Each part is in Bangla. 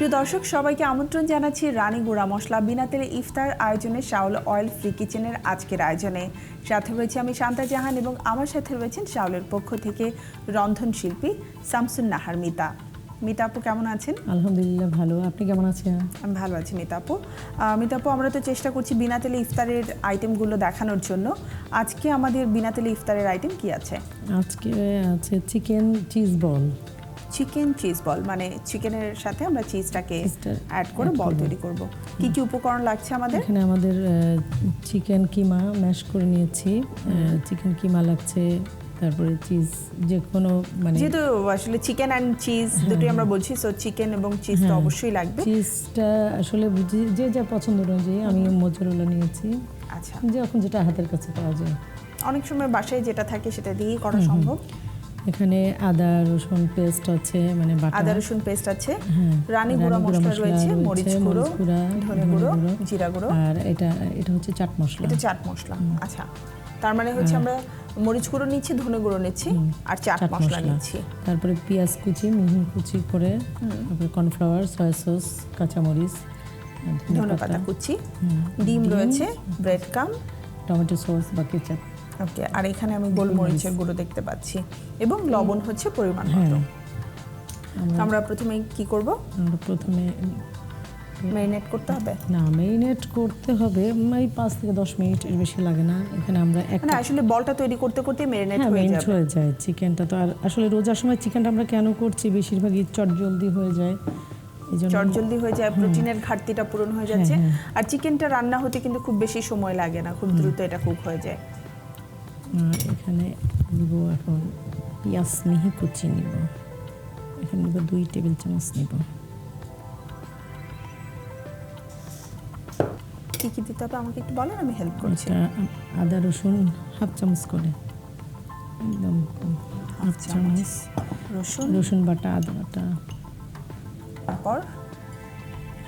প্রিয় দর্শক সবাইকে আমন্ত্রণ জানাচ্ছি রানী গুড়া মশলা বিনা তেলে ইফতার আয়োজনে শাওল অয়েল ফ্রি কিচেনের আজকের আয়োজনে। সাথে রয়েছে আমি শান্তা জাহান এবং আমার সাথে রয়েছেন শাওলের পক্ষ থেকে রন্ধনশিল্পী শামসুন নাহার মিতা। মিতা আপু কেমন আছেন? আলহামদুলিল্লাহ ভালো, আপনি কেমন আছেন? আমি ভালো আছি মিতা আপু। মিতা আপু, আমরা তো চেষ্টা করছি বিনা তেলে ইফতারের আইটেমগুলো দেখানোর জন্য। আজকে আমাদের বিনা তেলে ইফতারের আইটেম কি আছে? আজকে আছে চিকেন চিজ বল। চিকেন চিজ বল মানে চিকেনের সাথে আমরা চিজটাকে অ্যাড করে বল তৈরি করব। কি কি উপকরণ লাগছে আমাদের? এখানে আমাদের চিকেন কিমা ম্যাশ করে নিয়েছি, চিকেন কিমা লাগছে, তারপরে চিজ যে কোনো মানে যেহেতু আসলে চিকেন অ্যান্ড চিজ দুটোই আমরা বলছি, সো চিকেন এবং চিজ তো অবশ্যই লাগবে। চিজটা আসলে বুঝি যে যা পছন্দ অনুযায়ী আমি মোজারেলা নিয়েছি। আচ্ছা, যখন যেটা হাতের কাছে পাওয়া যায়। অনেক সময় বাসায় যেটা থাকে সেটা দিয়েই করা সম্ভব। এখানে আদা রসুন পেস্ট আছে, মানে বাটা আদা রসুন পেস্ট আছে, রানী গুঁড়া মশলা রয়েছে, মরিচ গুঁড়ো, ধনে গুঁড়ো, জিরা গুঁড়ো, আর এটা হচ্ছে চাট মশলা। এটা চাট মশলা। আচ্ছা, তার মানে হচ্ছে আমরা মরিচ গুঁড়ো নিচ্ছি, ধনে গুঁড়ো নিচ্ছি আর চাট মশলা নিচ্ছি। তারপরে পেঁয়াজ কুচি মিহি কুচি করে, তারপরে কর্নফ্লাওয়ার, সয়া সস, কাঁচামরিচ, ধনেপাতা কুচি, ডিম রয়েছে, ব্রেড কাম, টমেটো সস বা কেচাপ। ওকে, আর এখানে আমি গোলমরিচের গুঁড়ো দেখতে পাচ্ছি এবং লবণ হচ্ছে পরিমাণ মতো। আমরা প্রথমে কি করব? আমরা প্রথমে ম্যারিনেট করতে হবে। না, ম্যারিনেট করতে হবে এই 5 থেকে 10 মিনিট, এর বেশি লাগে না। এখানে আমরা মানে আসলে বলটা তৈরি করতে করতে ম্যারিনেট হয়ে যায় চিকেনটা। তো আর আসলে রোজার সময় চিকেনটা আমরা কেন করছি, বেশিরভাগই চটজলদি হয়ে যায়, চটজলদি হয়ে যায়, প্রোটিনের ঘাটতিটা পূরণ হয়ে যাচ্ছে। আর চিকেনটা রান্না হতে কিন্তু খুব বেশি সময় লাগে না, খুব দ্রুত এটা কুক হয়ে যায়। এখানে নিব এখন পেঁয়াজ মিহি কুচি নিব, এখানে নিব 2 টেবিল চামচ নিব। কি কি দিতে হবে আমাকে একটু বলেন, আমি হেল্প করছি। আদা রসুন হাফ চামচ করে, একদম হাফ চামচ রসুন বাটা, আদা বাটা, তারপর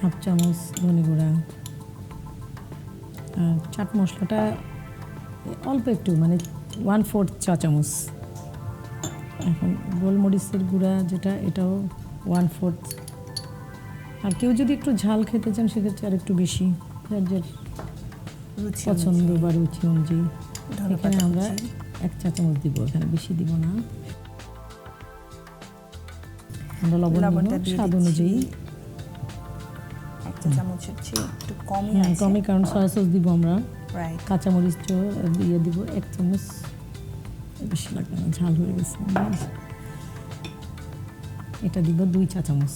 হাফ চামচ ধনে গুঁড়া, আর চাট মশলাটা অল্প একটু, মানে 1/4 চা চামচ। এখন গোলমরিচের গুঁড়া যেটা, এটাও 1/4। আর কেউ যদি একটু ঝাল খেতে চান সেক্ষেত্রে আর একটু বেশি, যার পছন্দ বা রুচি অনুযায়ী। এখানে আমরা 1 চা চামচ দিব, এখানে বেশি দিব না। আমরা লবণ দিব স্বাদ অনুযায়ী, 1 চা চামচের চেয়ে একটু কমই, কারণ সয়া সস দিব আমরা। কাঁচামরিচ দিয়ে দিব 1 চামচ, বেশি লাগবে না, ঝাল হয়ে গেছে। এটা দিব 2 চা চামচ।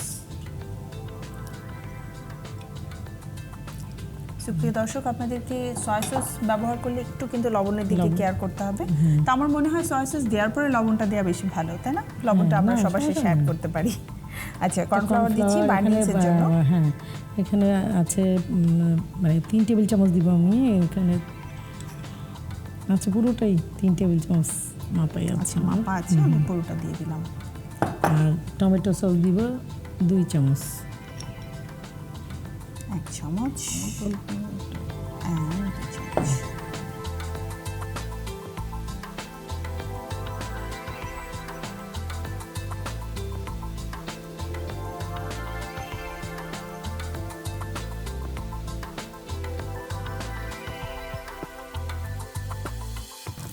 সুপ্রিয় দর্শক, আপনাদেরকে সয়া সস ব্যবহার করলে একটু কিন্তু লবণের দিকে কেয়ার করতে হবে। তো আমার মনে হয় সয়া সস দেওয়ার পরে লবণটা দেওয়া বেশি ভালো, তাই না? লবণটা আমরা সবার শেষে অ্যাড করতে পারি। আচ্ছা, কর্নফ্লাওয়ার দিচ্ছি বাইন্ডিংসের জন্য। হ্যাঁ, এখানে আছে মানে 3 টেবিল চামচ দিব আমি এখানে। আচ্ছা, পুরোটাই 3 টেবিল চামচ মাপাই আছে। আচ্ছা, মাপা আছে, আমি পুরোটা দিয়ে দিলাম। আর টমেটো সস দিব 2 চামচ, 1 চামচ আর 2 চামচ।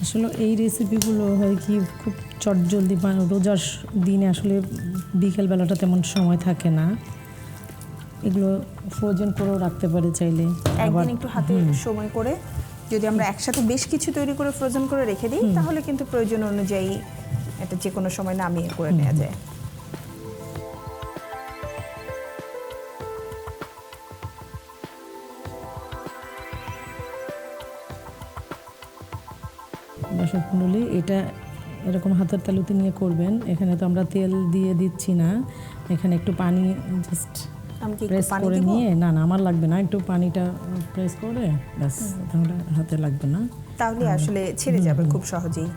আসলে এই রেসিপিগুলো হয় কি খুব চটজলদি, রোজার দিনে আসলে বিকেলবেলাটা তেমন সময় থাকে না। এগুলো ফ্রোজেন করেও রাখতে পারে চাইলে। একদিন একটু হাতে সময় করে যদি আমরা একসাথে বেশ কিছু তৈরি করে ফ্রোজেন করে রেখে দিই, তাহলে কিন্তু প্রয়োজন অনুযায়ী এটা যে কোনো সময় নামিয়ে করে নেওয়া যায়। দর্শক মণ্ডলী, এটা এরকম হাতের তালুতে নিয়ে করবেন। এখানে তো আমরা তেল দিয়ে দিচ্ছি না, এখানে একটু পানি জাস্ট প্রেস করে নিয়ে, না আমার লাগবে না, একটু পানিটা প্রেস করে ব্যাস, তাহলে হাতে লাগবে না, তাহলে আসলে ছেড়ে যাবে খুব সহজেই।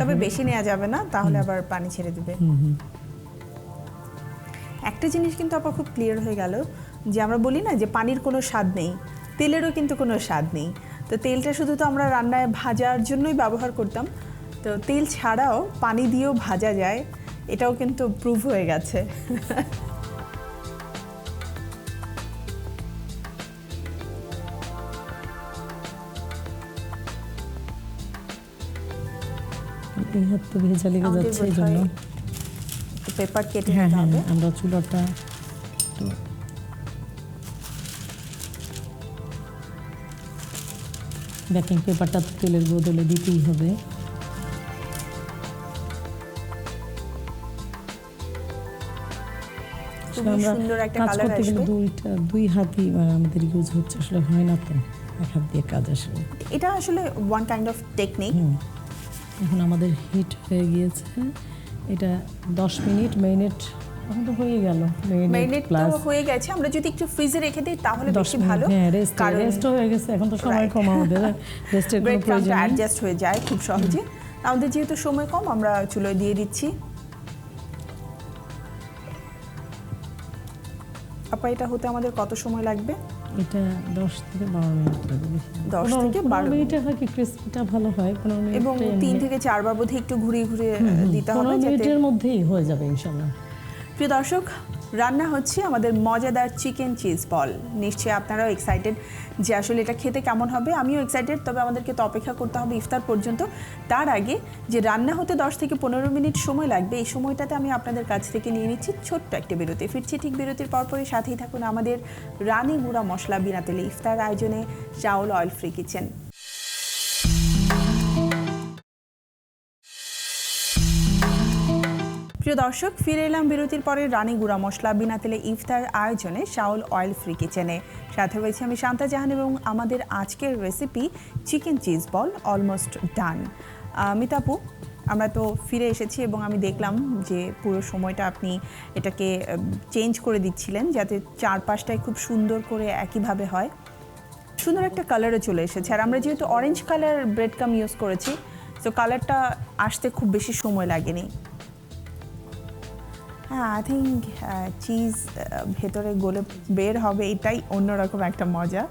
তবে বেশি নেওয়া যাবে না, তাহলে আবার পানি ছেড়ে দিবে। একটা জিনিস কিন্তু আবার খুব ক্লিয়ার হয়ে গেল যে আমরা বলি না যে পানির কোনো স্বাদ নেই, তেলেরও কিন্তু কোনো স্বাদ নেই। তো তেলটা শুধু তো আমরা রান্নায় ভাজার জন্যই ব্যবহার করতাম, তো তেল ছাড়াও পানি দিয়েও ভাজা যায়, এটাও কিন্তু প্রুভ হয়ে গেছে। এই হাত তো ভেজা লেগে আমাদের যাচ্ছে এই বোধহয় জন্য। একটু পেপার কেটে হ্যাঁ নিতে হ্যাঁ হবে। আমরা চুলাটা একটু বেকিং পেপারটা তেলের বদলে দিতেই হবে। খুবই আমরা সুন্দর একটা কাজ কালার করতে গেলে আসবে। দুই হাতই আমাদের ইউজ হচ্ছে, আসলে হয় না তো এক হাত দিয়ে কাজ আসলে। এটা আসলে ওয়ান কাইন্ড অফ টেকনিক। এখন আমাদের হিট হয়ে গিয়েছে, এটা 10 মিনিট মেরিনেট এখন তো হয়ে গেল। মেরিনেট তো হয়ে গেছে, আমরা যদি একটু ফ্রিজে রেখে দিই তাহলে বেশি ভালো। হ্যাঁ রেস্ট হয়ে গেছে, এখন তো সময় কম আমাদের, রেস্টের কোনো প্রয়োজন নেই। অ্যাডজাস্ট হয়ে যায় খুব সহজে। আমাদের যেহেতু সময় কম আমরা চুলোয় দিয়ে দিচ্ছি। আপা এটা হতে আমাদের কত সময় লাগবে? এটা 10 থেকে 12 মিনিট লাগবে। 10 থেকে 12 মিনিটে হয় কি ক্রিসপিটা ভালো হয়। 15 মিনিট এবং 3 থেকে 4 বার বোধহয় একটু ঘুরিয়ে ঘুরিয়ে দিতে হবে 15 যাতে। মিনিটের মধ্যেই হয়ে যাবে ইনশাআল্লাহ। প্রিয় দর্শক, রান্না হচ্ছে আমাদের মজাদার চিকেন চিজ বল। নিশ্চয়ই আপনারাও এক্সাইটেড যে আসলে এটা খেতে কেমন হবে। আমিও এক্সাইটেড, তবে আমাদেরকে তো অপেক্ষা করতে হবে ইফতার পর্যন্ত। তার আগে যে রান্না হতে 10 থেকে 15 মিনিট সময় লাগবে, এই সময়টাতে আমি আপনাদের কাছ থেকে নিয়ে নিচ্ছি ছোট্ট একটা বিরতি। ফিরছি ঠিক বিরতির পরপরই, সাথেই থাকুন আমাদের রানি গুঁড়া মশলা বিনা তেলে ইফতার আয়োজনে চাউল অয়েল ফ্রি কিচেন। প্রিয় দর্শক, ফিরে এলাম বিরতির পরে রানি গুঁড়া মশলা বিনা তেলে ইফতার আয়োজনে শাওল অয়েল ফ্রি কিচেনে। সাথে রয়েছে আমি শান্তা জাহান এবং আমাদের আজকের recipe chicken cheese ball almost done. Mitapu, আমরা তো ফিরে এসেছি এবং আমি দেখলাম যে পুরো সময়টা আপনি এটাকে চেঞ্জ করে দিচ্ছিলেন যাতে চারপাশটায় খুব সুন্দর করে একইভাবে হয়। সুন্দর একটা কালারও চলে এসেছে, আর আমরা যেহেতু অরেঞ্জ কালার ব্রেড কাম ইউজ করেছি, তো কালারটা আসতে খুব বেশি সময় লাগেনি। হ্যাঁ, আই থিঙ্ক চিজ ভেতরে গলে বের হবে, এটাই অন্যরকম একটা মজা।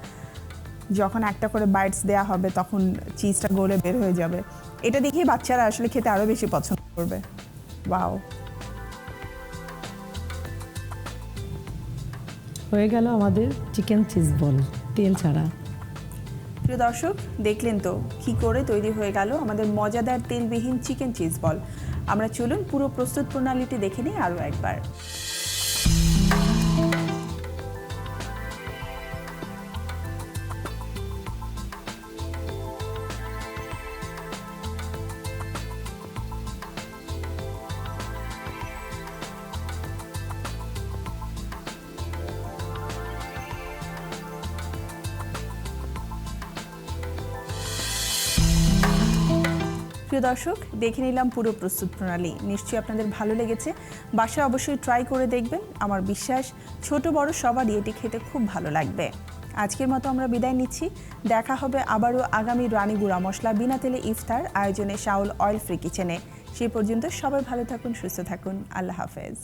যখন একটা করে বাইটস দেয়া হবে তখন চিজটা গলে বের হয়ে যাবে, এটা দেখেই বাচ্চারা আসলে খেতে আরও বেশি পছন্দ করবে। ওয়াও, হয়ে গেল আমাদের চিকেন চিজ বল তেল ছাড়া। প্রিয় দর্শক, দেখলেন তো কী করে তৈরি হয়ে গেল আমাদের মজাদার তেলবিহীন চিকেন চিজ বল। আমরা চলুন পুরো প্রস্তুত প্রণালীটি দেখে নিই আরও একবার। প্রিয় দর্শক, দেখে নিলাম পুরো প্রস্তুত প্রণালী। নিশ্চয়ই আপনাদের ভালো লেগেছে। বাসায় অবশ্যই ট্রাই করে দেখবেন। আমার বিশ্বাস ছোট বড় সবারই এটি খেতে খুব ভালো লাগবে। আজকের মতো আমরা বিদায় নিচ্ছি। দেখা হবে আবারও আগামী রানি গুঁড়া মশলা বিনা তেলে ইফতার আয়োজনে শাওল অয়েল ফ্রি কিচেনে। সেই পর্যন্ত সবাই ভালো থাকুন, সুস্থ থাকুন। আল্লাহ হাফেজ।